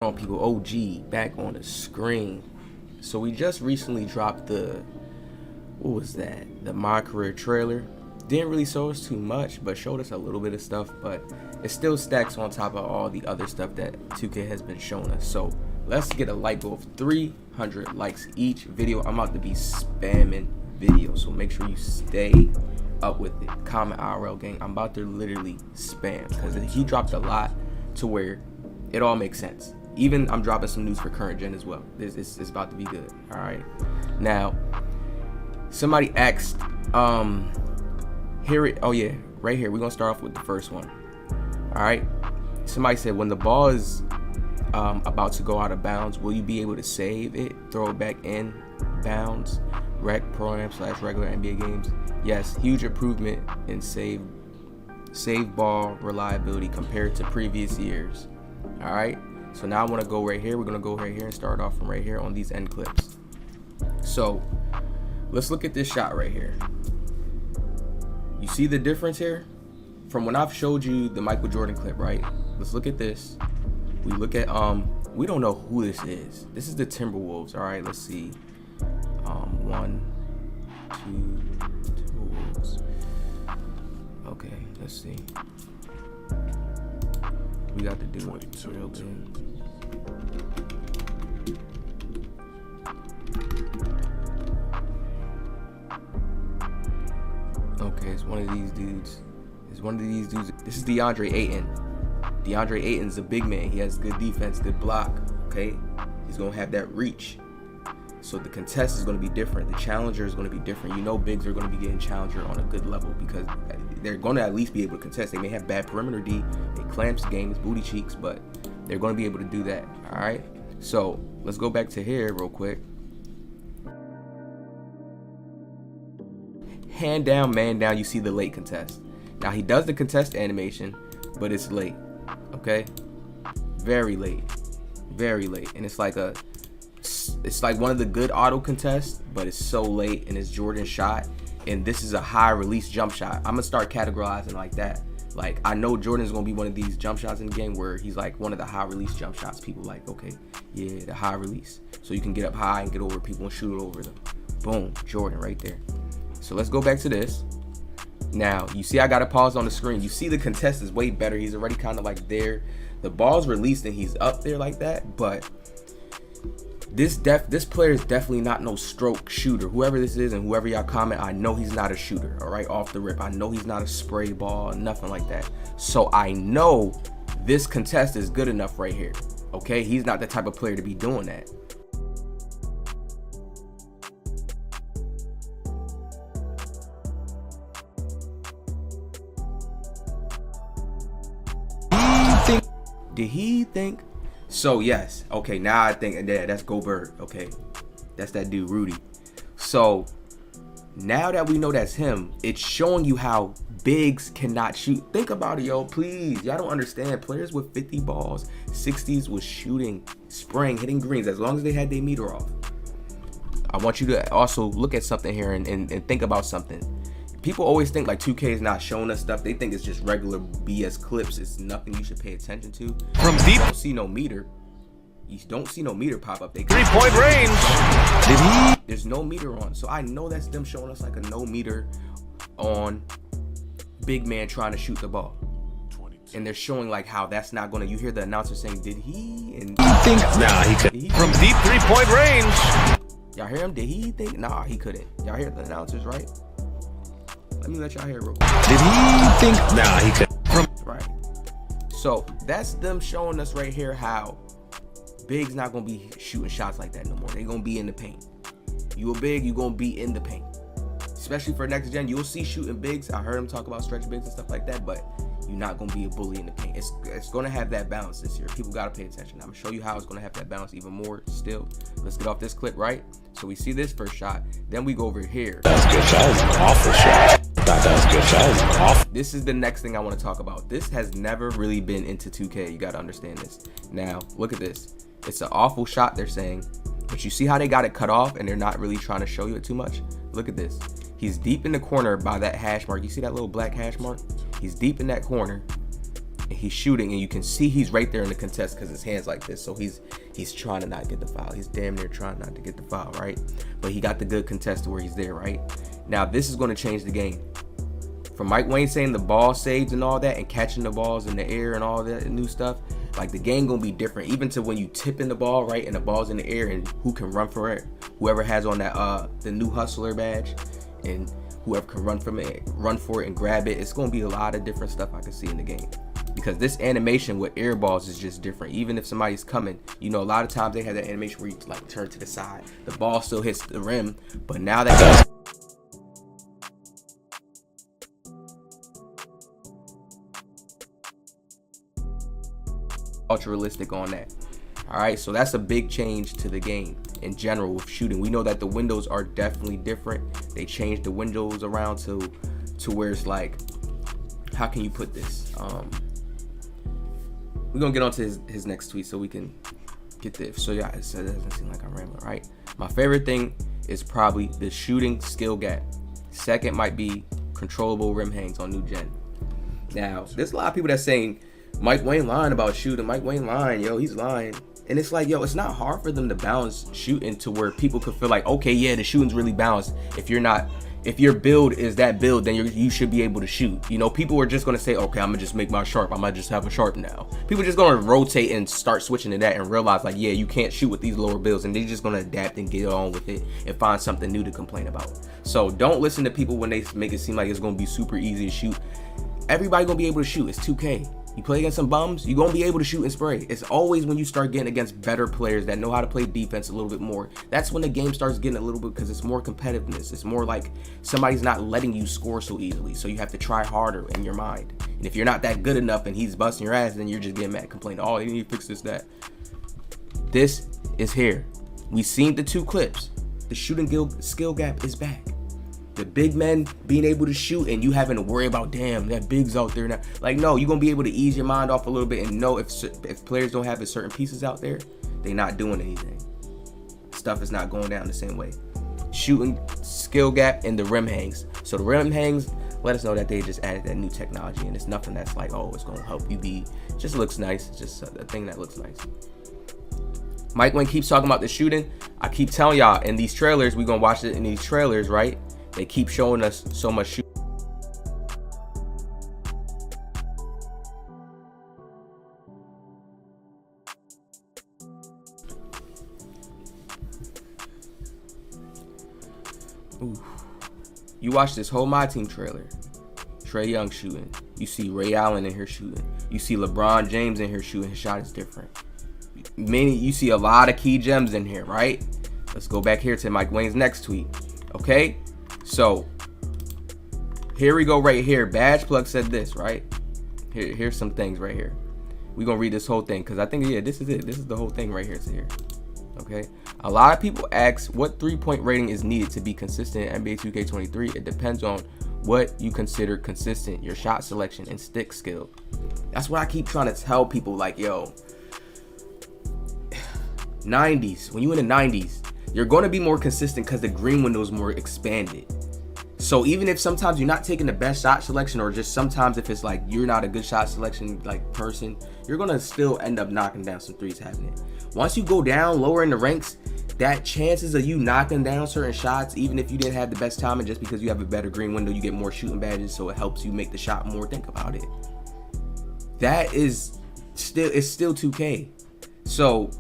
On people, OG back on the screen. So we just recently dropped the the My Career trailer. Didn't really show us too much, but showed us a little bit of stuff, but it still stacks on top of all the other stuff that 2K has been showing us. So let's get a like goal of 300 likes each video. I'm about to be spamming videos, so make sure you stay up with it. Comment IRL gang. I'm about to literally spam because he dropped a lot to where it all makes sense. Even I'm dropping some news for current gen as well. It's about to be good. All right. Now, somebody asked, oh yeah, right here. We're gonna start off with the first one. All right. Somebody said, when the ball is about to go out of bounds, will you be able to save it, throw it back in bounds, rec pro-am / regular NBA games? Yes, huge improvement in save ball reliability compared to previous years. All right. So now I want to go right here. We're going to go right here and start off from right here on these end clips. So let's look at this shot right here. You see the difference here? From when I've showed you the Michael Jordan clip, right? Let's look at this. We look at, we don't know who this is. This is the Timberwolves. All right, let's see. 1, 2, Timberwolves. Okay, let's see. We got to do it real big. Okay, it's one of these dudes. This is DeAndre Ayton. DeAndre Ayton's a big man. He has good defense, good block. Okay, he's gonna have that reach. So the contest is gonna be different. The challenger is gonna be different. You know, bigs are gonna be getting challenger on a good level because they're gonna at least be able to contest. They may have bad perimeter D. They clamps game, it's booty cheeks, but they're gonna be able to do that. All right. So let's go back to here real quick. Hand down, man down. You see the late contest. Now he does the contest animation, but it's late. Okay, very late, and it's like one of the good auto contests, but it's so late and it's Jordan shot, and this is a high release jump shot. I'm gonna start categorizing like that. Like, I know Jordan's gonna be one of these jump shots in the game where he's like one of the high release jump shots. People like, okay, yeah, the high release, so you can get up high and get over people and shoot over them. Boom, Jordan right there. So let's go back to this. Now, you see I got it paused on the screen. You see the contest is way better. He's already kind of like there. The ball's released and he's up there like that. But this player is definitely not no stroke shooter. Whoever this is and whoever y'all comment, I know he's not a shooter. All right, off the rip. I know he's not a spray ball, nothing like that. So I know this contest is good enough right here. Okay, he's not the type of player to be doing that. Did he think? So yes, okay, now I think, yeah, that's Gobert. Okay, that's that dude Rudy. So now that we know that's him, it's showing you how bigs cannot shoot. Think about it, yo, please. Y'all don't understand. Players with 50 balls, 60s was shooting, spraying, hitting greens as long as they had their meter off. I want you to also look at something here and think about something. People always think like 2K is not showing us stuff. They think it's just regular BS clips. It's nothing you should pay attention to. From deep, you don't see no meter. You don't see no meter pop up. They 3-point range. There's no meter on. So I know that's them showing us like a no meter on big man trying to shoot the ball. And they're showing like how that's not gonna. You hear the announcer saying, "Did he?" And he think, nah, he could. From deep 3-point range. Y'all hear him? Did he think? Nah, he couldn't. Y'all hear the announcers, right? Let me let y'all hear real quick. Did he think? Nah, he could. Right. So that's them showing us right here how big's not gonna be shooting shots like that no more. They're gonna be in the paint. You a big, you gonna be in the paint. Especially for next gen, you'll see shooting bigs. I heard him talk about stretch bigs and stuff like that, but you're not gonna be a bully in the paint. It's gonna have that balance this year. People gotta pay attention. I'm gonna show you how it's gonna have that balance even more still. Let's get off this clip, right? So we see this first shot, then we go over here. That was a good shot. That was an awful shot. That was a good shot. That was an awful. This is the next thing I want to talk about. This has never really been into 2K. You gotta understand this. Now, look at this. It's an awful shot, they're saying, but you see how they got it cut off and they're not really trying to show you it too much? Look at this. He's deep in the corner by that hash mark. You see that little black hash mark? He's deep in that corner. and he's shooting, and you can see he's right there in the contest because his hand's like this. So he's trying to not get the foul. He's damn near trying not to get the foul, right? But he got the good contest to where he's there, right? Now this is going to change the game. From Mike Wang saying the ball saves and all that, and catching the balls in the air and all that new stuff, like the game gonna be different. Even to when you tip in the ball, right, and the ball's in the air, and who can run for it? Whoever has on that the new hustler badge, and whoever can run for it and grab it. It's gonna be a lot of different stuff I can see in the game, because this animation with air balls is just different. Even if somebody's coming, you know, a lot of times they have that animation where you like turn to the side, the ball still hits the rim, but now that ultra realistic on that. All right, so that's a big change to the game in general with shooting. We know that the windows are definitely different. They changed the windows around to where it's like, how can you put this? We're gonna get on to his next tweet so we can get this. So yeah, it doesn't seem like I'm rambling, right? My favorite thing is probably the shooting skill gap. Second might be controllable rim hangs on new gen. Now, there's a lot of people that's saying Mike Wang lying about shooting. Mike Wang lying, yo, he's lying. And it's like, yo, it's not hard for them to balance shooting to where people could feel like, okay, yeah, the shooting's really balanced. If your build is that build, then you should be able to shoot. You know, people are just gonna say, okay, I'm gonna just make my sharp. I might just have a sharp now. People are just gonna rotate and start switching to that and realize like, yeah, you can't shoot with these lower builds, and they're just gonna adapt and get on with it and find something new to complain about. So don't listen to people when they make it seem like it's gonna be super easy to shoot. Everybody gonna be able to shoot. It's 2K. You play against some bums, you're going to be able to shoot and spray. It's always when you start getting against better players that know how to play defense a little bit more. That's when the game starts getting a little bit, because it's more competitiveness. It's more like somebody's not letting you score so easily. So you have to try harder in your mind. And if you're not that good enough and he's busting your ass, then you're just getting mad, complaining, oh, you need to fix this, that. This is here. We've seen the 2 clips. The shooting skill gap is back. The big men being able to shoot and you having to worry about, damn, that big's out there now. Like, no, you're going to be able to ease your mind off a little bit and know if players don't have certain pieces out there, they're not doing anything. Stuff is not going down the same way. Shooting skill gap and the rim hangs. So the rim hangs let us know that they just added that new technology, and it's nothing that's like, oh, it's going to help you be, it just looks nice. It's just a thing that looks nice. Mike Wang keeps talking about the shooting. I keep telling y'all in these trailers, we're going to watch it in these trailers, right? They keep showing us so much shooting. Ooh. You watch this whole My Team trailer. Trae Young shooting. You see Ray Allen in here shooting. You see LeBron James in here shooting. His shot is different. You see a lot of key gems in here, right? Let's go back here to Mike Wang's next tweet. Okay? So, here we go right here. Badge Plug said this, right? Here's some things right here. We're going to read this whole thing because I think, yeah, this is it. This is the whole thing right here to here. Okay? A lot of people ask what 3-point rating is needed to be consistent in NBA 2K23. It depends on what you consider consistent, your shot selection and stick skill. That's what I keep trying to tell people, like, yo, 90s, when you in the 90s, you're going to be more consistent because the green window is more expanded. So even if sometimes you're not taking the best shot selection, or just sometimes if it's like you're not a good shot selection like person, you're going to still end up knocking down some threes happening. Once you go down lower in the ranks, that chances of you knocking down certain shots, even if you didn't have the best timing, just because you have a better green window, you get more shooting badges, so it helps you make the shot more. Think about it. That is still, it's still 2K. So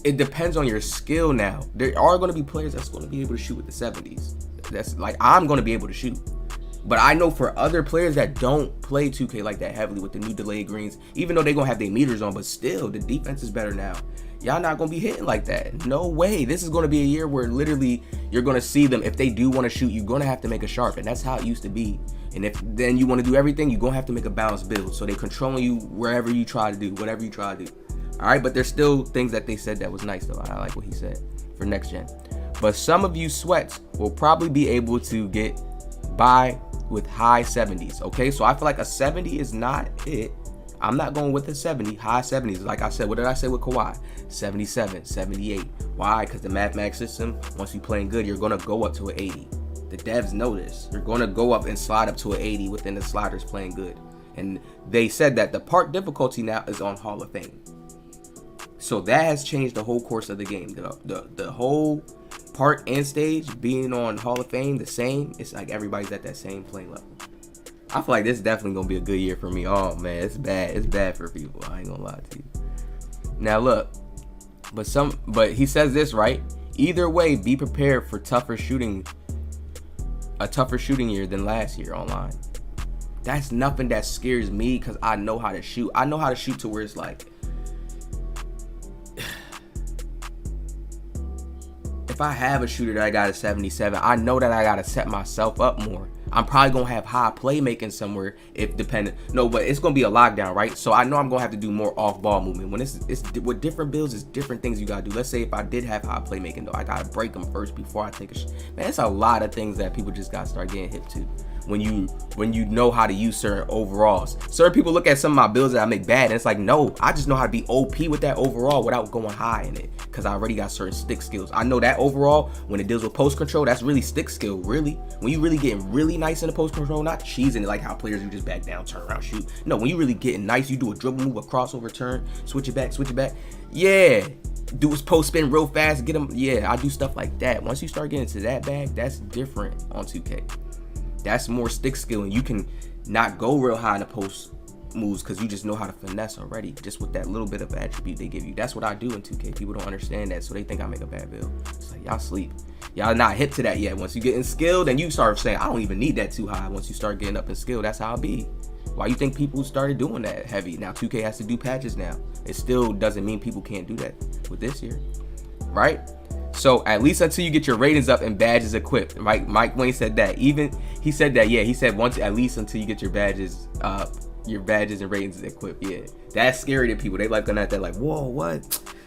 it depends on your skill now. There are going to be players that's going to be able to shoot with the 70s. That's like, I'm going to be able to shoot. But I know for other players that don't play 2K like that heavily with the new delayed greens, even though they're going to have their meters on, but still, the defense is better now. Y'all not going to be hitting like that. No way. This is going to be a year where literally you're going to see them. If they do want to shoot, you're going to have to make a sharp. And that's how it used to be. And if then you want to do everything, you're going to have to make a balanced build. So they're controlling you wherever you try to do, whatever you try to do. All right, but there's still things that they said that was nice, though. I like what he said for next gen. But some of you sweats will probably be able to get by with high 70s. Okay, so I feel like a 70 is not it. I'm not going with a 70. High 70s. Like I said, what did I say with Kawhi? 77, 78. Why? Because the mathematics system, once you're playing good, you're going to go up to an 80. The devs know this. You're going to go up and slide up to an 80 within the sliders playing good. And they said that the park difficulty now is on Hall of Fame. So that has changed the whole course of the game. The whole park and stage being on Hall of Fame the same. It's like everybody's at that same play level. I feel like this is definitely gonna be a good year for me. Oh man, it's bad. It's bad for people. I ain't gonna lie to you. Now look, but he says this, right? Either way, be prepared for a tougher shooting year than last year online. That's nothing that scares me because I know how to shoot. I know how to shoot to where it's like, if I have a shooter that I got a 77, I know that I gotta set myself up more. I'm probably gonna have high playmaking somewhere if dependent. No, but it's gonna be a lockdown, right? So I know I'm gonna have to do more off-ball movement. When it's with different builds, it's different things you gotta do. Let's say if I did have high playmaking though, I gotta break them first before I take a shot. Man, it's a lot of things that people just gotta start getting hip to. When you know how to use certain overalls. Certain people look at some of my builds that I make bad, and it's like, no, I just know how to be OP with that overall without going high in it, because I already got certain stick skills. I know that overall, when it deals with post control, that's really stick skill, really. When you really getting really nice in the post control, not cheesing it like how players do just back down, turn around, shoot. No, when you really getting nice, you do a dribble move, a crossover turn, switch it back. Yeah. Do his post spin real fast, get him. Yeah, I do stuff like that. Once you start getting to that bag, that's different on 2K. That's more stick skill, and you can not go real high in the post moves because you just know how to finesse already, just with that little bit of attribute they give you. That's what I do in 2K. People don't understand that, so they think I make a bad build. It's like, y'all sleep. Y'all not hip to that yet. Once you get in skill, then you start saying, I don't even need that too high. Once you start getting up in skill, that's how it be. Why you think people started doing that heavy? Now 2K has to do patches now. It still doesn't mean people can't do that with this year, right? So at least until you get your ratings up and badges equipped, right? Mike Wang said that. He said that. Yeah, he said once, at least until you get your badges and ratings equipped. Yeah, that's scary to people. They like looking at that like, whoa, what?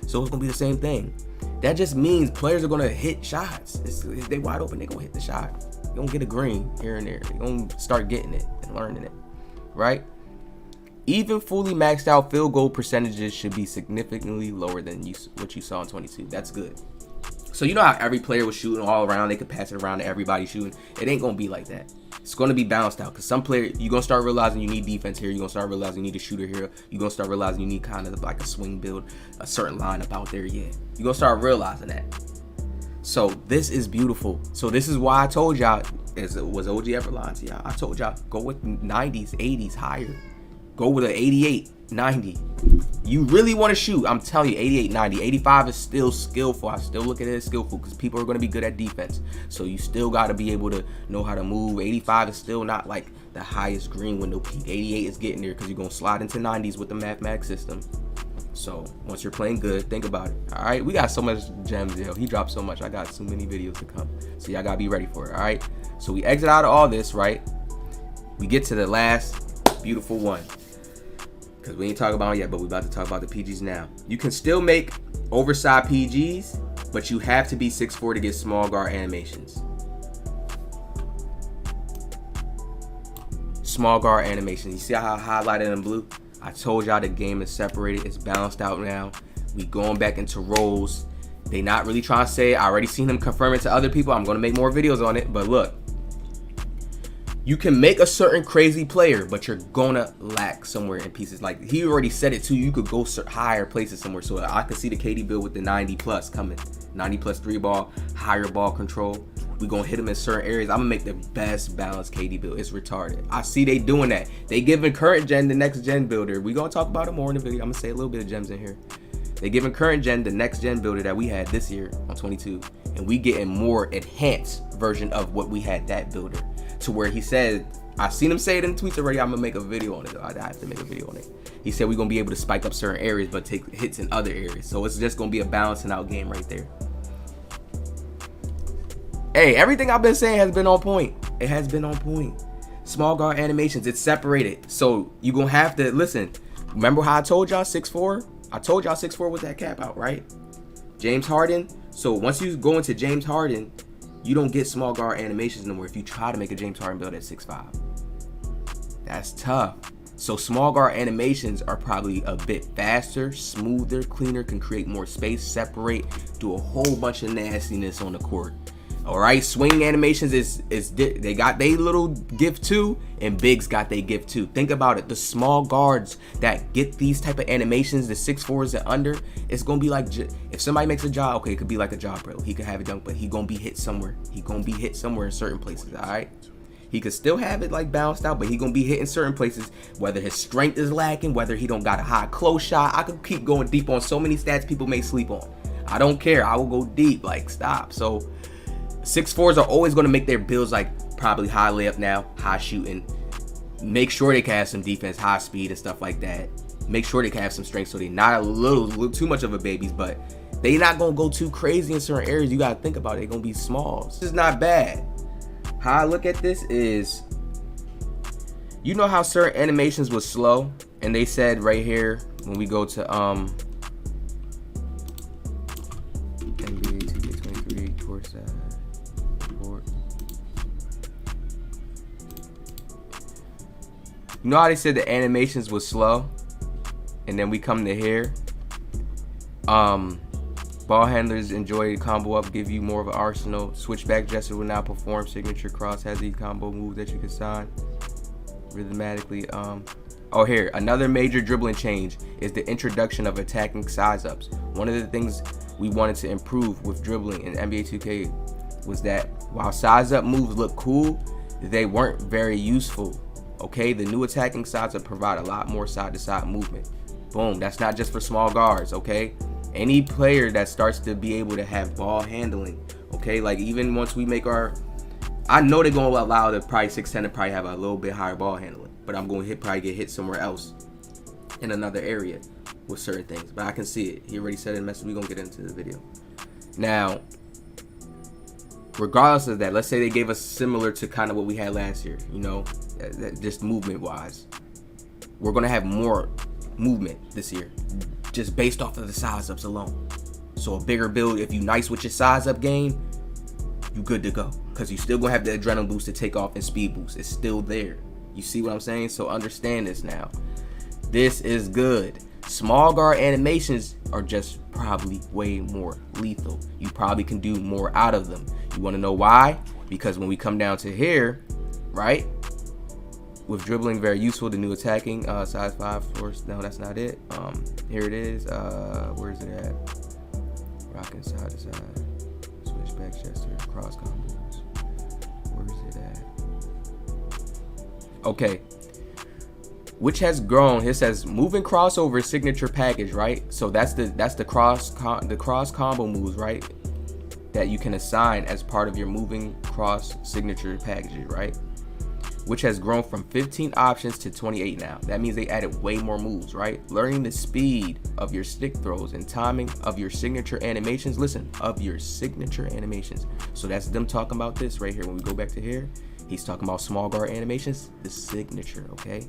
So it's gonna be the same thing. That just means players are gonna hit shots. If they wide open, they gonna hit the shot. You're gonna get a green here and there. You're gonna start getting it and learning it, right? Even fully maxed out field goal percentages should be significantly lower than what you saw in 22. That's good. So you know how every player was shooting all around, they could pass it around to everybody shooting. It ain't gonna be like that. It's gonna be balanced out, because some player, you're gonna start realizing you need defense here, you're gonna start realizing you need a shooter here, you're gonna start realizing you need kind of like a swing build, a certain lineup out there. Yeah, you're gonna start realizing that. So this is beautiful. So this is why I told y'all, as it was OG ever lying to y'all, I told y'all, go with 90s, 80s, higher. Go with an 88, 90. You really want to shoot, I'm telling you, 88, 90. 85 is still skillful. I still look at it as skillful because people are going to be good at defense. So you still got to be able to know how to move. 85 is still not like the highest green window peak. 88 is getting there because you're going to slide into 90s with the mathematics system. So once you're playing good, think about it. All right, we got so much gems. Yo, he dropped so much. I got so many videos to come. So y'all got to be ready for it. All right, so we exit out of all this, right? We get to the last beautiful one. Because we ain't talking about it yet, but we about to talk about the PGs now. You can still make oversized PGs, but you have to be 6'4" to get small guard animations. Small guard animations. You see how I highlighted in blue? I told y'all the game is separated. It's balanced out now. We going back into roles. They not really trying to say it. I already seen them confirm it to other people. I'm going to make more videos on it. But look. You can make a certain crazy player, but you're gonna lack somewhere in pieces. Like he already said it too. You could go higher places somewhere. So I could see the KD build with the 90 plus coming. 90 plus 3 ball, higher ball control. We gonna hit them in certain areas. I'm gonna make the best balanced KD build. It's retarded. I see they doing that. They giving current gen the next gen builder. We gonna talk about it more in the video. I'm gonna say a little bit of gems in here. They giving current gen the next gen builder that we had this year on 22, and we getting more enhanced version of what we had that builder. To where he said, I've seen him say it in tweets already, I'm gonna make a video on it though. I have to make a video on it. He said we're gonna be able to spike up certain areas but take hits in other areas. So it's just gonna be a balancing out game right there. Hey, everything I've been saying has been on point. It has been on point. Small guard animations, it's separated. So you're gonna have to listen. Remember how I told y'all 6'4"? I told y'all 6'4" with that cap out, right? James Harden. So once you go into James Harden, you don't get small guard animations no more if you try to make a James Harden build at 6'5". That's tough. So small guard animations are probably a bit faster, smoother, cleaner, can create more space, separate, do a whole bunch of nastiness on the court. All right, swing animations they got they little gift too, and bigs got they gift too. Think about it. The small guards that get these type of animations, the 6'4s and under, it's gonna be like, if somebody makes a jaw, okay, it could be like a jaw bro. He could have a dunk, but he gonna be hit somewhere. He gonna be hit somewhere in certain places. All right. He could still have it like bounced out, but he gonna be hit in certain places. Whether his strength is lacking, whether he don't got a high close shot. I could keep going deep on so many stats people may sleep on. I don't care. I will go deep. Like stop. So 6'4s are always going to make their builds like probably high layup now, high shooting. Make sure they can have some defense, high speed and stuff like that. Make sure they can have some strength so they're not a little too much of a babies, but they not going to go too crazy in certain areas. You got to think about it. They're going to be smalls. This is not bad. How I look at this is, you know how certain animations was slow, and they said right here when we go to NBA 2K23 tour side. You know how they said the animations was slow, and then we come to here. Ball handlers enjoy combo up, give you more of an arsenal. Switchback gesture will now perform signature cross hazard combo move that you can sign rhythmatically. Oh, here another major dribbling change is the introduction of attacking size ups. One of the things we wanted to improve with dribbling in NBA 2K was that while size up moves look cool, they weren't very useful. Okay, the new attacking sides up provide a lot more side to side movement. Boom, that's not just for small guards. Okay, any player that starts to be able to have ball handling. Okay, like even once we make our, I know they're gonna allow the probably 6'10 to probably have a little bit higher ball handling, but I'm gonna probably get hit somewhere else in another area with certain things. But I can see it. He already said it in the message. We're gonna get into the video. Now, regardless of that, let's say they gave us similar to kind of what we had last year, you know, just movement wise. We're gonna have more movement this year, just based off of the size ups alone. So a bigger build, if you nice with your size up game, you good to go, because you still gonna have the adrenaline boost to take off and speed boost. It's still there. You see what I'm saying? So understand this now. This is good. Small guard animations are just probably way more lethal. You probably can do more out of them. You want to know why? Because when we come down to here, right, with dribbling very useful, the new attacking size 5 floors. No, that's not it. Here it is. Where is it at? Rocking side to side, switchback gesture, cross combos. Where is it at? Okay. Which has grown. It says moving crossover signature package, right? So that's the cross combo moves, right? That you can assign as part of your moving cross signature packages, right? Which has grown from 15 options to 28 now. That means they added way more moves, right? Learning the speed of your stick throws and timing of your signature animations. Listen, of your signature animations. So that's them talking about this right here. When we go back to here, he's talking about small guard animations. The signature, okay,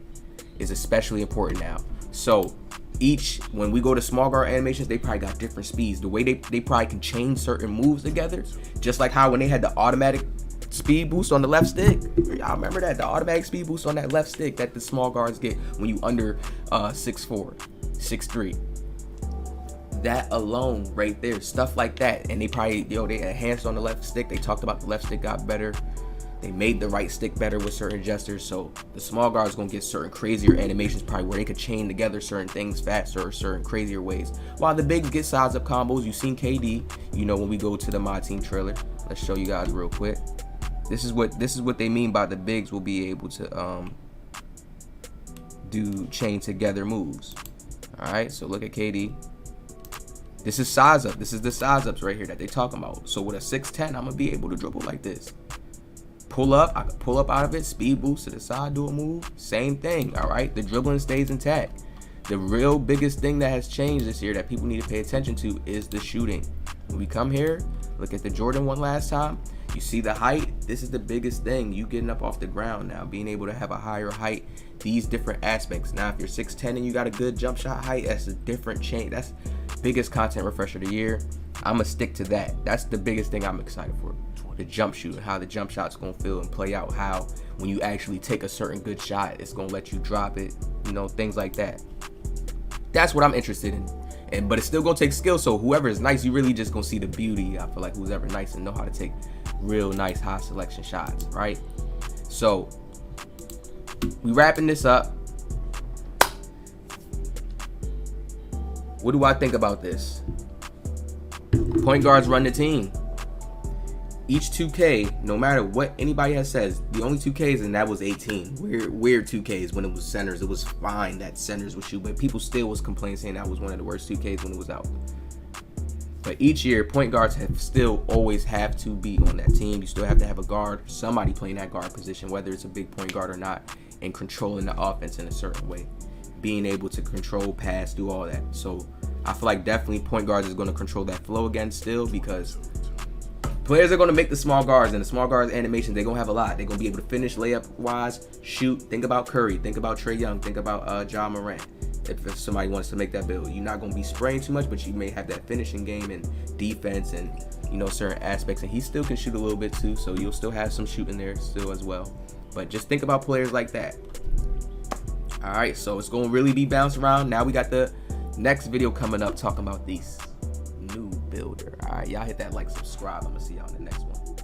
is especially important now. So when we go to small guard animations, they probably got different speeds. The way they probably can change certain moves together, just like how when they had the automatic speed boost on the left stick. Y'all remember that? The automatic speed boost on that left stick that the small guards get when you under 6'4", 6'3". That alone right there, stuff like that. And they probably, they enhanced on the left stick. They talked about the left stick got better. They made the right stick better with certain gestures. So the small guard is going to get certain crazier animations probably where they could chain together certain things faster or certain crazier ways. While the bigs get size up combos. You've seen KD, when we go to the My Team trailer. Let's show you guys real quick. This is what they mean by the bigs will be able to do chain together moves. All right, so look at KD. This is size up. This is the size ups right here that they talking about. So with a 6'10", I'm gonna be able to dribble like this. Pull up, I can pull up out of it, speed boost to the side, do a move. Same thing, all right? The dribbling stays intact. The real biggest thing that has changed this year that people need to pay attention to is the shooting. When we come here, look at the Jordan one last time. You see the height? This is the biggest thing. You getting up off the ground now, being able to have a higher height, these different aspects. Now, if you're 6'10" and you got a good jump shot height, that's a different change. That's biggest content refresher of the year. I'm going to stick to that. That's the biggest thing I'm excited for. The jump shoot, how the jump shot's gonna feel and play out, how when you actually take a certain good shot, it's gonna let you drop it, things like that. That's what I'm interested in. but it's still gonna take skill. So whoever is nice, you really just gonna see the beauty. I feel like who's ever nice and know how to take real nice high selection shots, right? So we wrapping this up. What do I think about this? Point guards run the team. Each 2K, no matter what anybody has says, the only 2Ks, and that was 18. Weird 2Ks when it was centers. It was fine that centers would shoot, but people still was complaining saying that was one of the worst 2Ks when it was out. But each year, point guards have still always have to be on that team. You still have to have a guard, somebody playing that guard position, whether it's a big point guard or not, and controlling the offense in a certain way. Being able to control, pass, do all that. So I feel like definitely point guards is going to control that flow again still, because players are going to make the small guards, and the small guards animation, they're going to have a lot. They're going to be able to finish layup wise, shoot. Think about Curry. Think about Trae Young. Think about John Morant. If somebody wants to make that build, you're not going to be spraying too much, but you may have that finishing game and defense and, you know, certain aspects. And he still can shoot a little bit too, so you'll still have some shooting there still as well. But just think about players like that. All right, so it's going to really be bounced around. Now we got the next video coming up talking about these new builder. All right, y'all hit that like, subscribe. I'm going to see y'all in the next one.